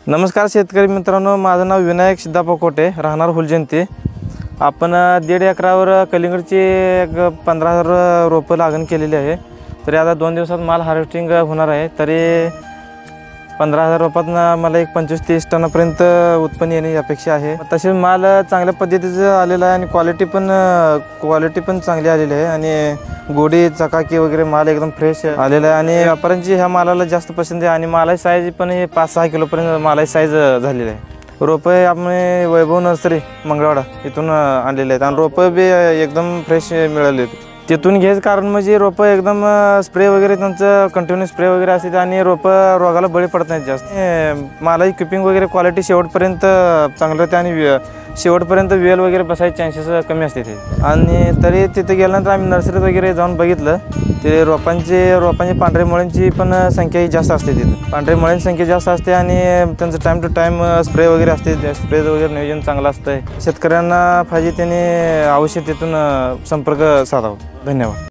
नमस्कार शेतकरी मित्रांनो, माझं नाव विनायक सिद्धप्पा कोटे, राहणार हुलजंती। आपण 1.5 एकरावर कलिंगडची 15,000 रोपं लागण केलेली आहे। तरी आता 2 दिवसात माल हार्वेस्टिंग होणार आहे। तरी 15,000 रोपातनं मला एक 25-30 टनापर्यंत उत्पन्न येण्याची अपेक्षा आहे। तसे माल चांगल्या पद्धतीचं आलेला आहे आणि क्वालिटी पण चांगली आलेली आहे आणि गोडी चकाकी वगैरे माल एकदम फ्रेश आलेला आहे आणि व्यापाऱ्यांची ह्या मालाला जास्त पसंत आहे आणि मालाची साईज पण हे 5-6 किलोपर्यंत मालाची साईज झालेली आहे। रोपं आपण वैभव नर्सरी मंगळवाडा इथून आणलेले आहेत आणि रोपं बी एकदम फ्रेश मिळाले। तिथून घ्यायचं कारण म्हणजे रोपं एकदम स्प्रे वगैरे त्यांचं कंटिन्यू स्प्रे वगैरे असते आणि रोपं रोगाला बळी पडत नाहीत जास्त। मालाची किपिंग वगैरे क्वालिटी शेवटपर्यंत चांगलं राहते आणि शेवटपर्यंत वेल वगैरे बसायचे चान्सेस कमी असते ते। आणि तरी तिथे गेल्यानंतर आम्ही नर्सरीत वगैरे जाऊन बघितलं, ते रोपांची पांढऱ्या मुळ्यांची पण संख्या ही जास्त असते। तिथे पांढऱ्या मुळ्यांची संख्या जास्त असते आणि त्यांचं टाईम टू टाईम स्प्रे वगैरे असते। स्प्रे वगैरे नियोजन चांगलं असतं। शेतकऱ्यांना पाहिजे त्याने अवश्य तिथून संपर्क साधावा। धन्यवाद।